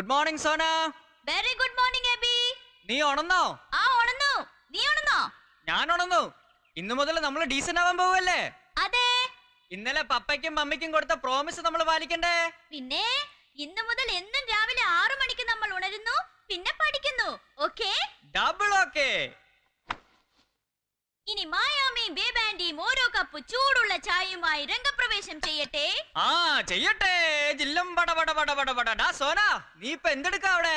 Good morning Sona. Very good morning Abi. നീ ഉണന്നോ? ആ ഉണന്നു. നീ ഉണന്നോ? ഞാൻ ഉണന്നു. ഇന്നു മുതൽ നമ്മൾ ഡീസന്റ് ആവാൻ പോവല്ലേ? അതെ. ഇന്നലെ പപ്പയ്ക്കും മമ്മിക്കും കൊടുത്ത പ്രോമിസ് നമ്മൾ പാലിക്കണ്ടേ? പിന്നെ ഇന്നു മുതൽ എന്നും രാവിലെ 6 മണിക്ക് നമ്മൾ ഉണരുന്നു, പിന്നെ പഠിക്കുന്നു. ഓക്കേ? Double okay. ഇനി മായാമിയും ബേബാൻഡിയും ഓരോ കപ്പ് ചൂടുള്ള ചായയുമായി രംഗപ്രവേശം ചെയ്യട്ടെ. ആ ചെയ്യട്ടെ. ജില്ലം ബട ബട ബട ബട ബട. ഡാ സോന, നീ ഇപ്പൊ എന്തെടുക്കാ അവിടെ?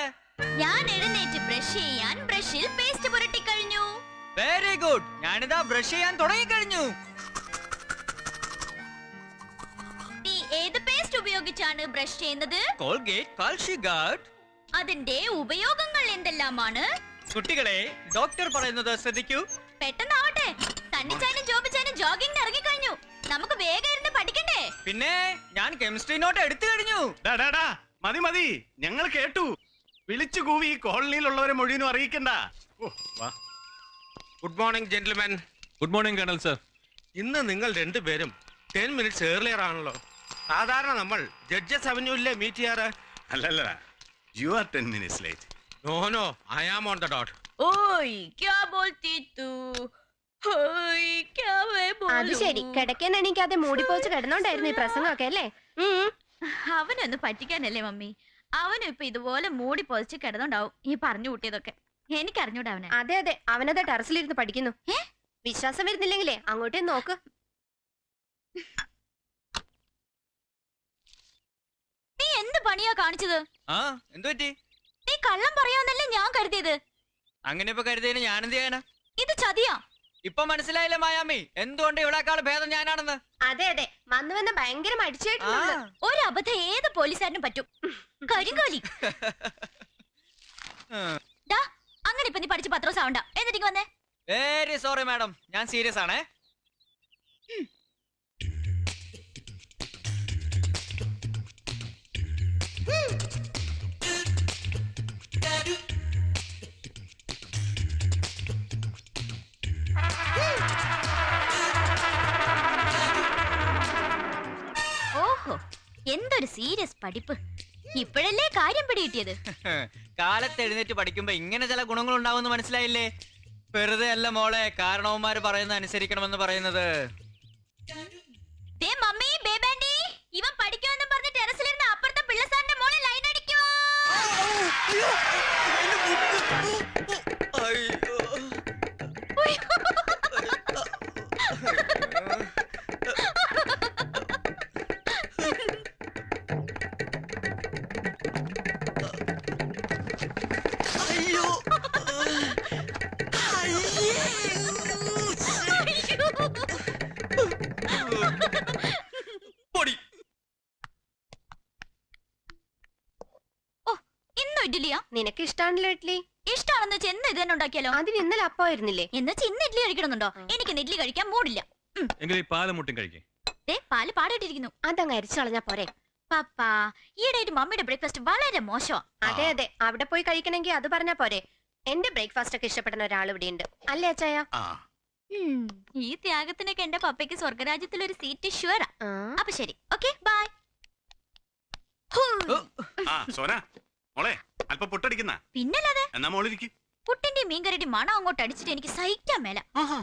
ഞാൻ എഴുന്നേറ്റ് ബ്രഷ് ചെയ്യാൻ ബ്രഷിൽ പേസ്റ്റ് പുരട്ടി കഴിഞ്ഞു. Very good. ഞാനിതാ ബ്രഷ് ചെയ്യാൻ തുടങ്ങി കഴിഞ്ഞു. നീ ഏത് പേസ്റ്റ് ഉപയോഗിച്ചാണ് ബ്രഷ് ചെയ്യുന്നത്? Colgate Calci Guard. അതിന്റെ ഉപയോഗങ്ങൾ എന്തെല്ലാമാണ്? കുട്ടികളെ, ഡോക്ടർ പറയുന്നത് ശ്രദ്ധിക്കൂ. പെട്ടെന്നാവട്ടെ. സണ്ണിച്ചാനും ജോബിച്ചാനും ജോഗിങ്ങിന് ഇറങ്ങിക്കഴിഞ്ഞു. നമുക്ക് വേഗം ഇരുന്ന് പഠിക്കണ്ടേ? പിന്നെ ഞാൻ കെമിസ്ട്രി നോട്ട് എടുത്തു കഴിഞ്ഞു. മതി മതി, ഞങ്ങൾ കേട്ടു. വിളിച്ചു കൂവി കോളനിയിലുള്ളവരെ മുഴുവനും അറിയിക്കണ്ട. Good morning gentleman. Good morning colonel sir. ഇന്ന് നിങ്ങൾ രണ്ടുപേരും 10 മിനിറ്റ്സ് ഏർലിയർ ആണല്ലോ. സാധാരണ നമ്മൾ ജഡ്ജസ് അവന്യൂല്ലേ മീറ്റ് ചെയ്യാറ്? അല്ലല്ല, you are 10 minutes late. No I am on the dot. ഓയ് ക്യാ ബോൾത്തി തൂ? ഓയ് ക്യാ വേ ബോലൂ? അത് ശരി, കിടക്കാൻ എണീക്കാതെ മൂടിപ്പോച്ച് കിടന്നോണ്ടായിരുന്നു ഈ പ്രസംഗമൊക്കെ അല്ലേ? അവനൊന്ന് പറ്റിക്കാനല്ലേ മമ്മി. അവനും ഇപ്പൊ ഇതുപോലെ മൂടി പൊതിച്ച് കിടന്നുണ്ടാവും ഈ പറഞ്ഞു കൂട്ടിയതൊക്കെ. എനിക്ക് അറിഞ്ഞൂടാ അവനെ. അതെ അതെ, അവനത് ടെറസിലിരുന്ന് പഠിക്കുന്നു. വിശ്വാസം വരുന്നില്ലെങ്കിലേ അങ്ങോട്ടേ നോക്ക്. നീ എന്ത് പണിയാ കാണിച്ചത്? ആ എന്തു പറ്റി? നീ കള്ളം പറയാന്നല്ലേ ഞാൻ കരുതിയത്. അങ്ങനെ ഇപ്പൊ കരുതിയതിന് ഞാൻ എന്ത് ചെയ്യാനാ? ഇത് ചതിയാ. ഇപ്പൊ മനസ്സിലായില്ലേ മായാമി, എന്തുകൊണ്ട് ഇവിടെക്കാൾ ഭേദം ഞാനാണെന്ന്? അതെ അതെ, വന്ന് വന്ന് ഭയങ്കര മടിച്ചായിട്ടുണ്ട്. ഒരു അബദ്ധം ഏത് പോലീസുകാരനും പറ്റും. കരിങ്കോലി. ദാ, അങ്ങനെ ഇപ്പൊ നീ പഠിച്ച് പത്രോസ് ആവണ്ട. എന്നിട്ട് വന്നേ. വെരി സോറി മാഡം, ഞാൻ സീരിയസ് ആണേ. ഓഹോ, എന്തൊരു സീരിയസ് പഠിപ്പ്. ഇപ്പോഴല്ലേ കാര്യം പിടികിട്ടിയത്. കാലത്ത് എഴുന്നേറ്റ് പഠിക്കുമ്പോ ഇങ്ങനെ ചില ഗുണങ്ങൾ ഉണ്ടാവുമെന്ന് മനസ്സിലായില്ലേ? വെറുതെ അല്ല മോളെ കാരണവന്മാര് പറയുന്നത് അനുസരിക്കണമെന്ന് പറയുന്നത്. ദേ മമ്മി, ബേബാൻഡി, ഇവൻ പഠിക്കുമെന്ന് പറഞ്ഞ് ടെറസിലിരുന്ന് അപ്പുറത്തെ പിള്ളസാറിന്റെ മോളിൽ ലൈൻ അടിക്കുവോ? നിനക്ക് ഇഷ്ടാണല്ലോ ഇഡ്ലി. ഇഷ്ടാണെന്ന് വെച്ച് എന്ന് ഇത് തന്നെ ഉണ്ടാക്കിയാലോ? അതിന് ഇന്നലെ അപ്പമായിരുന്നില്ലേ? എന്ന് വെച്ച് ഇന്ന് ഇഡ്ലി കഴിക്കണമെന്നുണ്ടോ? എനിക്ക് ഇഡ്ലി കഴിക്കാൻ മൂടില്ല. എങ്കിൽ ഈ പാലും മുട്ടും കഴിക്കേ. പാല് പാടിട്ടിരിക്കുന്നു. അതങ്ങ് അരിച്ചു കളഞ്ഞാ പോരെ? പപ്പാ, ഈയിടെയായിട്ട് മമ്മിയുടെ ബ്രേക്ക്ഫാസ്റ്റ് വളരെ മോശമാ. അതെ അതെ, അവിടെ പോയി കഴിക്കണമെങ്കിൽ അത് പറഞ്ഞാ പോരെ? എന്റെ ബ്രേക്ക്ഫാസ്റ്റ് ഒക്കെ ഇഷ്ടപ്പെടുന്ന ഒരാൾ ഇവിടെ ഉണ്ട് അല്ലേ അച്ചായ? ഈ ത്യാഗത്തിനൊക്കെ എന്റെ പപ്പയ്ക്ക് സ്വർഗരാജ്യത്തിൽ ഒരു സീറ്റ് ഷുവറാ. അപ്പൊ ശരി, ഓക്കെ ബൈ. സോന മോളെ, അല്പം പൊട്ടടിക്കുന്ന. പിന്നല്ലാതെ എന്നാ മോളിരിക്കും. പുട്ടിന്റെ മീൻകറിയുടെ മണം അങ്ങോട്ട് അടിച്ചിട്ട് എനിക്ക് സഹിക്കാൻ മേല.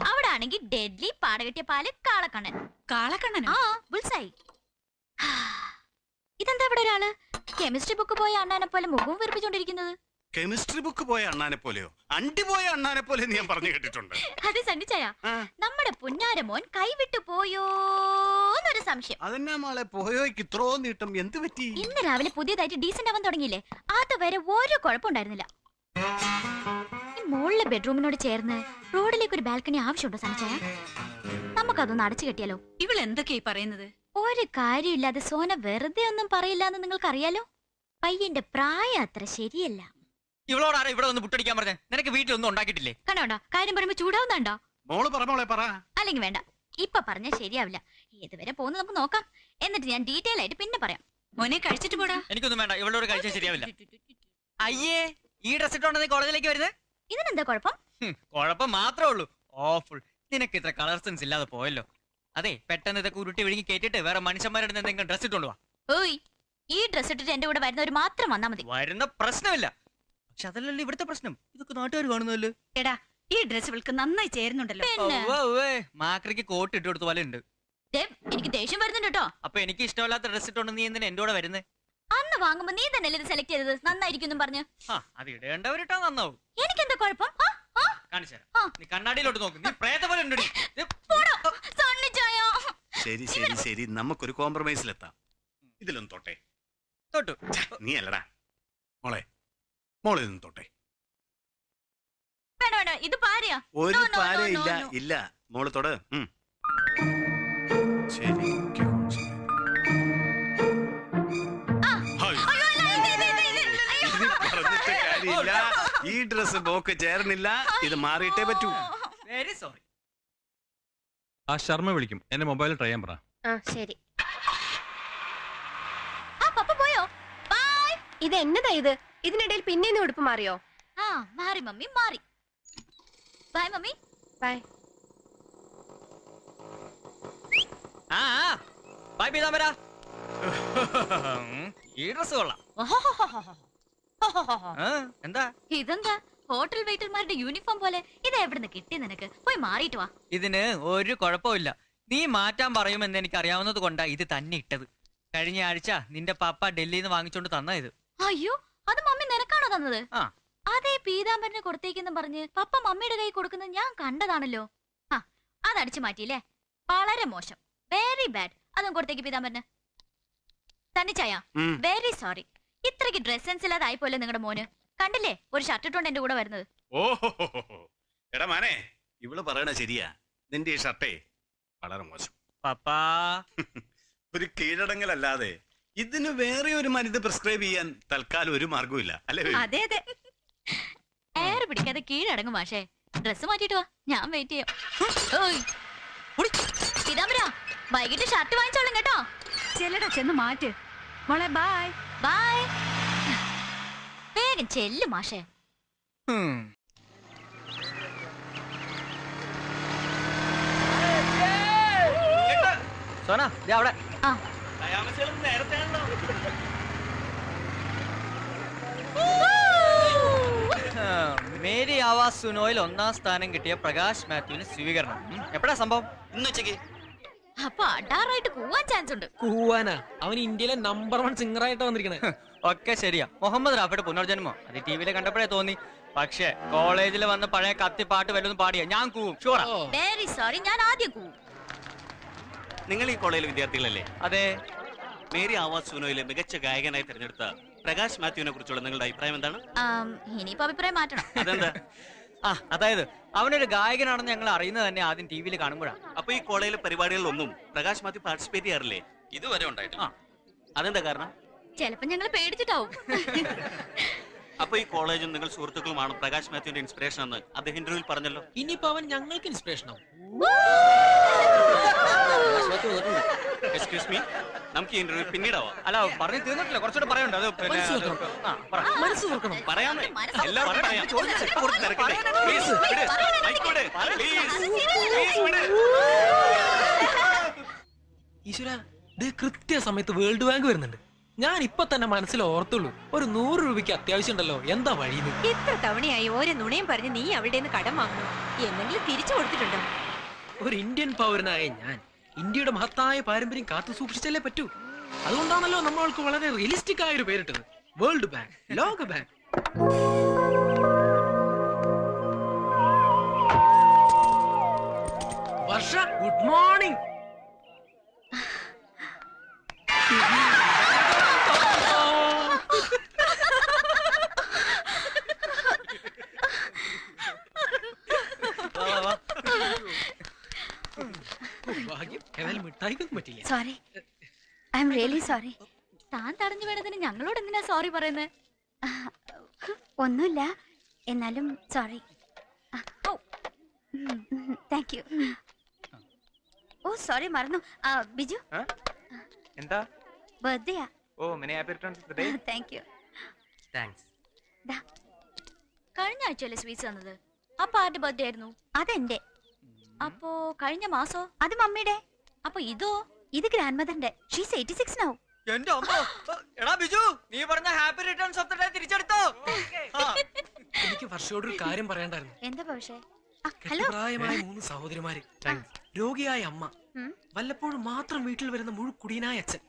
അവിടെ ആണെങ്കിൽ ഡെഡ്ലി പാടകെട്ടിയ പാല് കാളക്കണ്ണൻ. കാളക്കണ്ണൻ? ആ, ബുൾസായി. ഇതെന്താ ഇവിടെ ഒരാള് കെമിസ്ട്രി ബുക്ക് പോയ അണ്ണാനെ പോലെ മുഖവും വീർപ്പിച്ചോണ്ടിരിക്കുന്നത്? കെമിസ്ട്രി ബുക്ക് പോയ അണ്ണാനെ പോലെയോ അണ്ടി പോയ അണ്ണാനെ പോലെ ഞാൻ പറഞ്ഞു കേട്ടിട്ടുണ്ട്. അത് സണ്ണിച്ചായ, നമ്മുടെ പുന്നാരമോൻ കൈവിട്ടു പോയോന്നൊരു സംശയം. അതെന്നാ മോളെ പോയോയ്ക്ക് ഇത്രോ നീട്ടം എന്ത് പറ്റി? ഇന്ന് രാവിലെ പുതിയതായിട്ട് ഡീസന്റ് ആവാൻ തുടങ്ങിയില്ലേ, അതുവരെ ഒരു കുഴപ്പമുണ്ടായിരുന്നില്ല. ഈ മുകളിലെ ബെഡ്റൂമിനോട് ചേർന്ന് റോഡിലേക്ക് ഒരു ബാൽക്കണി ആവശ്യമുണ്ടോ സണ്ണിച്ചായ? നമുക്കതൊന്ന് അടച്ചു കെട്ടിയാലോ? ഇവൾ എന്തൊക്കെയായി പറയുന്നത്? ഒരു കാര്യമില്ലാതെ സോന വെറുതെ ഒന്നും പറയില്ല എന്ന് നിങ്ങൾക്കറിയാലോ. പയ്യന്റെ പ്രായം അത്ര ശരിയല്ല. ഇവളോടാരാ ഇവിടെ ഒന്ന് പുട്ടടിക്കാൻ പറഞ്ഞേ? നിനക്ക് വീട്ടിലൊന്നും ഉണ്ടാക്കിയിട്ടില്ലേ? കണ്ടോണ്ടാ, കാര്യം പറയുമ്പോ ചൂടാവുന്നുണ്ടോ? മോള് പറ മോളെ പറ. അല്ലെങ്കിൽ വേണ്ട, ഇപ്പൊ പറഞ്ഞാൽ ശരിയാവില്ല. ഏതുവരെ പോകുന്നു നമുക്ക് നോക്കാം, എന്നിട്ട് ഞാൻ ഡീറ്റെയിൽ ആയിട്ട് പിന്നെ പറയാം. മോനെ കഴിച്ചിട്ട് പോടാ. എനിക്കൊന്നും വേണ്ട, ഇവളോട് കഴിച്ചാൽ ശരിയാവില്ല. അയ്യേ, ഈ ഡ്രസ് ഇട്ടോണ്ട് നീ കോളേജിലേക്ക് വരുന്നത്? ഇതിനെന്താ കുഴപ്പം? കുഴപ്പം മാത്രമേ ഉള്ളൂ. ഓഫുൾ, നിനക്ക് ഇത്ര കളർ സെൻസ് ഇല്ലാതെ പോയല്ലോ. അതെ, പെട്ടെന്ന് ഇതൊക്കെ ഉരുട്ടി വിഴുങ്ങി കേട്ടിട്ട് വേറെ മനുഷ്യന്മാരുടെ എന്തെങ്കിലും ഡ്രസ് ഇട്ടോണ്ട് വാ. ഓയ്, ഈ ഡ്രസ് ഇട്ടിട്ട് എന്റെ കൂടെ വരുന്നവർ മാത്രം വന്നാ മതി. വരുന്ന പ്രശ്നമില്ല. പക്ഷെ അതല്ലല്ലോ ഇവിടുത്തെ പ്രശ്നം. ഇതൊക്കെ നാട്ടുകാർ കാണുന്നല്ലോ. എടാ ഈ ഡ്രസ് ഇവൾക്ക് നന്നായി ചേരുന്നുണ്ടല്ലോ. പിന്നെ മാക്രിക്ക് കോട്ട് ഇട്ട് കൊടുത്ത പോലെ ഉണ്ട്. ദേ, എനിക്ക് ദേഷ്യം വരുന്നുണ്ട് കേട്ടോ. അപ്പൊ എനിക്ക് ഇഷ്ടമല്ലാത്ത ഡ്രസ് ഇട്ടോണ്ട് നീ എന്തിനാ എന്റെ കൂടെ വരുന്നേ? അന്ന് വാങ്ങുമ്പോ നീ തന്നെ ഇത് സെലക്ട് ചെയ്തത്, നന്നായിരിക്കും പറഞ്ഞു. അത് ഇടേണ്ടവരിട്ടാ നന്നാവും. എനിക്ക് എന്താ കുഴപ്പം? കാണിച്ചുതരാം. നീ കണ്ണാടിയിലോട്ട് നോക്ക്. നീ പ്രേത പോലെ ഉണ്ട്. ശരി ശരി ശരി, നമുക്കൊരു കോംപ്രമൈസിലെത്താം. ഇതിലൊന്നും തൊട്ടെ. തൊട്ടു. നീ അല്ലടാ മോളെ, മോളെ നിന്ന് തൊട്ടെ. വേണ്ട വേണ്ട, ഇത് പാരയാ. ഒരു No, no, പാര no, no, ഇല്ല no. ഇല്ല, മോള് തൊട്. ശരി. പറഞ്ഞിട്ട് കാര്യമില്ല, ഈ ഡ്രസ് ബോക്ക് ചേർന്നില്ല. ഇത് മാറിയിട്ടേ പറ്റൂ. Very sorry. ആ ശർമ്മ വിളിക്കും, എന്റെ മൊബൈലിൽ ട്രൈ ചെയ്യാൻ പറ. ശരി. പപ്പ പോയോ? ബൈ. ഇത് എന്നതാ ഇത്? ഇതിനിടയിൽ പിന്നെ ഉടുപ്പ് മാറിയോ? മാറി മമ്മി, മാറി. Bye mummy. By. By Peethambara. ഈ ഡ്രസ് കൊള്ളാം. എന്താ ഇതെന്താ ഹോട്ടൽ വെയിറ്റർമാരുടെ യൂണിഫോം പോലെ? ഇത് എവിടുന്ന് കിട്ടി നിനക്ക്? പോയി മാറിയിട്ട് വാ. ഇതിന് ഒരു കുഴപ്പമില്ല. നീ മാറ്റാൻ പറയുമെന്ന് എനിക്ക് അറിയാവുന്നത് കൊണ്ടാ ഇത് തന്നെ ഇട്ടത്. കഴിഞ്ഞ ആഴ്ച നിന്റെ പപ്പ ഡൽഹിയിൽ നിന്ന് വാങ്ങിച്ചോണ്ട് തന്ന ഇത്. അയ്യോ, അത് മമ്മി നിനക്കാണോ തന്നത്? ആ. അതേ പീതാംബരന് കൊടുത്തേക്കെന്ന് പറഞ്ഞ് പപ്പ മമ്മിയുടെ കൈ കൊടുക്കുന്നത് ഞാൻ കണ്ടതാണല്ലോ. അതടിച്ചു മാറ്റിയില്ലേ? വളരെ മോശം. Very bad. അതും കൊടുത്തേക്ക് പീതാംബരന്. തന്നിച്ചായ വെരി സോറി. ഇത്രയ്ക്ക് ഡ്രസ് സെൻസ് ഇല്ലാതായി പോലെ നിങ്ങളുടെ മോന്. കണ്ടില്ലേ ഒരു ഷർട്ട് ഇട്ടോണ്ട് എന്റെ കൂടെ വരുന്നത്. ഓഹോ, എടാ മാനേ, ഇവള് പറയണ ശരിയാ. നിന്റെ ഈ ഷർട്ടേ വളരെ മോശം. പപ്പാ ഒരു കീഴടങ്ങലല്ലാതെ ഇതിന് വേറെ ഒരു മരുന്ന് പ്രിസ്ക്രൈബ് ചെയ്യാൻ തൽക്കാലം ഒരു മാർഗവും ഇല്ല, അല്ലേ? അതെ അതെ. എയർ പിടിക്കാതെ കീഴടങ്ങും മാഷേ. ഡ്രസ് മാറ്റിട്ട് വാ, ഞാൻ വെയിറ്റ് ചെയ്യാം. പീതാംബര, വൈകിട്ട് ഷർട്ട് വാങ്ങിച്ചോളും കേട്ടോ. ചെല്ലടാ, ചെന്ന് മാറ്റ് മോളെ. Bye bye. വേഗം ചെല്ലു മാഷേ. സോന അവിടെ. മേരി ആവാസ് സുനോയിൽ 1ാം സ്ഥാനം കിട്ടിയ പ്രകാശ് മാത്യുവിന് സ്വീകരണം. എപ്പോഴാ സംഭവം? ഇന്ന് ഉച്ചക്ക്. അപ്പൊ അടാറായിട്ട് കൂവാൻ ചാൻസ് ഉണ്ട്. കൂവാനാ? അവൻ ഇന്ത്യയിലെ നമ്പർ 1 സിംഗർ ആയിട്ടാ വന്നിരിക്കണേ. ഒക്കെ ശരിയാ. മുഹമ്മദ് റാഫിയുടെ പുനർജന്മം അത് ടിവിയിലെ കണ്ടപ്പോഴേ തോന്നി. പക്ഷെ കോളേജിൽ വന്ന് പഴയ കത്തി പാട്ട് വല്ലതും പാടിയ ഞാൻ കൂവും. ഷുവറാ. വെരി സോറി, ഞാൻ ആദ്യം കൂവും. നിങ്ങൾ ഈ കോളേജിലെ വിദ്യാർത്ഥികളല്ലേ? അതെ. മേരി ആവാസ് സുനോയിലെ മികച്ച ഗായകനായി തിരഞ്ഞെടുത്ത പ്രകാശ് മാത്യുവിനെ കുറിച്ചുള്ള നിങ്ങളുടെ അഭിപ്രായം എന്താണ്? ഇനിയിപ്പോ അഭിപ്രായം മാറ്റണം. അതെന്താ? അതായത് അവനൊരു ഗായകനാണെന്ന് ഞങ്ങൾ അറിയുന്നത് തന്നെ ആദ്യം ടിവിയിൽ കാണുമ്പോഴാണ്. അപ്പൊ ഈ കോളേജിലെ പരിപാടികളിലൊന്നും പ്രകാശ് മാത്യു പാർട്ടിസിപ്പേറ്റ് ചെയ്യാറില്ലേ? ഇതുവരെ ഉണ്ടായിട്ടില്ല. അതെന്താ കാരണം? ചിലപ്പോ ഞങ്ങൾ പേടിച്ചിട്ടാവും. അപ്പൊ ഈ കോളേജും നിങ്ങൾ സുഹൃത്തുക്കളുമാണ് പ്രകാശ് മാത്യുവിന്റെ ഇൻസ്പിറേഷൻ എന്ന് അദ്ദേഹം ഇന്റർവ്യൂവിൽ പറഞ്ഞല്ലോ. ഇനിയിപ്പോ അവൻ ഞങ്ങൾക്ക് ഇൻസ്പിറേഷൻ ആവും. എക്സ്ക്യൂസ് മീ, നമുക്ക് ഈ ഇന്റർവ്യൂ പിന്നീടാവാം. അല്ല, പറഞ്ഞു തീർന്നിട്ടില്ല, കുറച്ചുകൂടെ പറയണ്ട. അത് മനസ്സ് തുറക്കണം. പറയാമേ, എല്ലാവർക്കും പറയാം. പ്ലീസ് വിട്, മൈക്ക് വിട്, പ്ലീസ് വിട്. ഈശ്വര, ഇത് കൃത്യസമയത്ത് വേൾഡ് ബാങ്ക് വരുന്നുണ്ട്. ഞാൻ ഇപ്പൊ തന്നെ മനസ്സിൽ ഓർത്തുള്ളൂ, ഒരു 100 രൂപയ്ക്ക് അത്യാവശ്യം ഉണ്ടല്ലോ, എന്താ വഴിയത്? ഇത്ര തവണയായി ഓരോ നുണയും പറഞ്ഞ് നീ അവിടെ നിന്ന് കടം വാങ്ങണം. എന്തെങ്കിലും തിരിച്ചു കൊടുത്തിട്ടുണ്ടോ? ഒരു ഇന്ത്യൻ പൗരനായ ഞാൻ ഇന്ത്യയുടെ മഹത്തായ പാരമ്പര്യം കാത്തു സൂക്ഷിച്ചല്ലേ പറ്റൂ. അതുകൊണ്ടാണല്ലോ നമ്മൾക്ക് വളരെ റിയലിസ്റ്റിക് ആയ ഒരു പേരിട്ടത്, വേൾഡ് ബാങ്ക്, ലോക ബാങ്ക്. Varsha, good morning. ഭാഗ്യം, ഏതായാലും മിഠായിക്കൊന്നും പറ്റില്ല. Sorry, I am really sorry. താൻ തടഞ്ഞു വേണതിന് ഞങ്ങളോട് എന്തിനാ സോറി പറയുന്നത്? ഒന്നുമില്ല, എന്നാലും സോറി. Thank you. ഓ സോറി, മറന്നു. ബിജു, എന്താ? ബർത്ത്ഡേയാ. ഓ, many happy returns of the day. Thank you. Thanks. കഴിഞ്ഞ ആഴ്ചയല്ലേ സ്വീറ്റ്സ് തന്നത്? അപ്പൊ ആരുടെ ബർത്ത്ഡേ ആയിരുന്നു? അതെന്റെ. അപ്പോ കഴിഞ്ഞ മാസോ? അത് മമ്മിയുടെ. അപ്പൊ ഇതോ? ഇത് ഗ്രാൻഡ് മദറിന്റെ. She's 86 now. എന്റെ അമ്മ. എടാ ബിജു, നീ പറഞ്ഞ happy returns of the day തിരിച്ചെടുത്തോ? എനിക്ക് വർഷയോടൊരു കാര്യം പറയണ്ടായിരുന്നു. എന്താ പക്ഷേ? പ്രായമായ 3 സഹോദരിമാര്, രോഗിയായ അമ്മ, വല്ലപ്പോഴും മാത്രം വീട്ടിൽ വരുന്ന മുഴുക്കുടിയനായ അച്ഛൻ,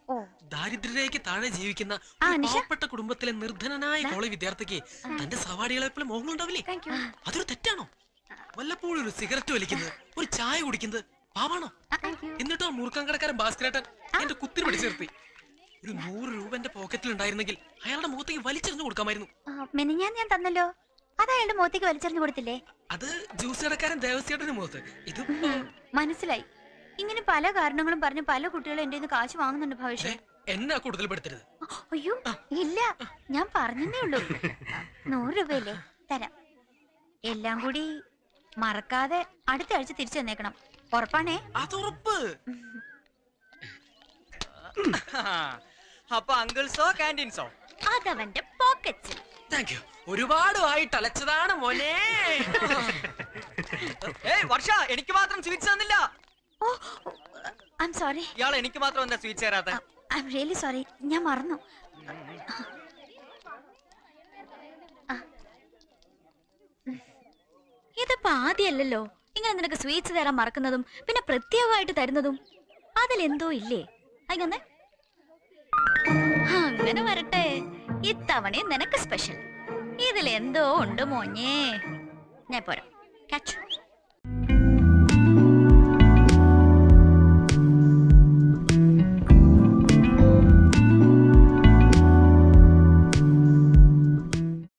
ദാരിദ്ര്യരേഖയ്ക്ക് താഴെ ജീവിക്കുന്ന ഒരു പാവപ്പെട്ട കുടുംബത്തിലെ നിർധനനായ കോളേജ് വിദ്യാർത്ഥിക്ക് തന്റെ സവാടികളെ പോലെ മോഹങ്ങളുണ്ടാവില്ലേ? അതൊരു തെറ്റാണോ? വല്ലപ്പോഴും ഒരു സിഗരറ്റ് വലിക്കുന്നത്, ഒരു ചായ കുടിക്കുന്നത് പാവാണോ? എന്നിട്ടോ മുറുക്കാൻ കടക്കാരൻ ഭാസ്കരേട്ടൻ എന്റെ കുത്തിരി പിടിച്ചു നിർത്തി. ഒരു 100 രൂപ എന്റെ പോക്കറ്റിൽ ഉണ്ടായിരുന്നെങ്കിൽ അയാളുടെ മുഖത്തേക്ക് വലിച്ചെറിഞ്ഞു കൊടുക്കാമായിരുന്നു. ഞാൻ തന്നല്ലോ, അത് അയാളുടെ മുഖത്തേക്ക് വലിച്ചെറിഞ്ഞു കൊടുത്തില്ലേ? അത് ജ്യൂസ് കടക്കാരൻ ദേവസ്യേട്ടന്റെ മുഖത്ത്. ഇത് മനസ്സിലായി. ഇങ്ങനെ പല കാരണങ്ങളും പറഞ്ഞ് പല കുട്ടികളും എന്റെ കാശ് വാങ്ങുന്നുണ്ട് ഭവിഷ്യ. എന്നെ കൂടുതൽ പെടുത്തരുത്. അയ്യോ ഇല്ല, ഞാൻ പറഞ്ഞേ ഉള്ളൂ. 100 രൂപയല്ലേ, തരാം. എല്ലാം കൂടി മറക്കാതെ അടുത്ത ആഴ്ച തിരിച്ചു തന്നേക്കണം. ഉറപ്പാണേ? അതുറപ്പ്. അപ്പൊ അങ്കിൾസോ ക്യാൻറ്റീൻസോ? അതവന്റെ പോക്കറ്റ്സിൽ. Thank you. ഒരുപാട് ആയിട്ട് അലച്ചതാണ് മോനെ. ഏയ് വർഷ, എനിക്ക് മാത്രം സ്വീറ്റ്സ് തന്നില്ല. ഓ ഐ ആം സോറി. ഇയാൾ എനിക്ക് മാത്രം എന്താ സ്വീറ്റ്സ് തരാത്ത? ഐ ആം റിയലി സോറി, ഞാൻ മറന്നു. ഇതിപ്പോ ആദ്യമല്ലല്ലോ ഇങ്ങനെ നിനക്ക് സ്വീറ്റ്സ് തരാൻ മറക്കുന്നതും പിന്നെ പ്രത്യേകമായിട്ട് തരുന്നതും. അതിലെന്തോ ഇല്ലേ? അങ്ങനെ അങ്ങനെ വരട്ടെ, ഇത്തവണയും നിനക്ക് സ്പെഷ്യൽ. ഇതിലെന്തോ ഉണ്ട് മോഞ്ഞേ. ഞാൻ പോരാ.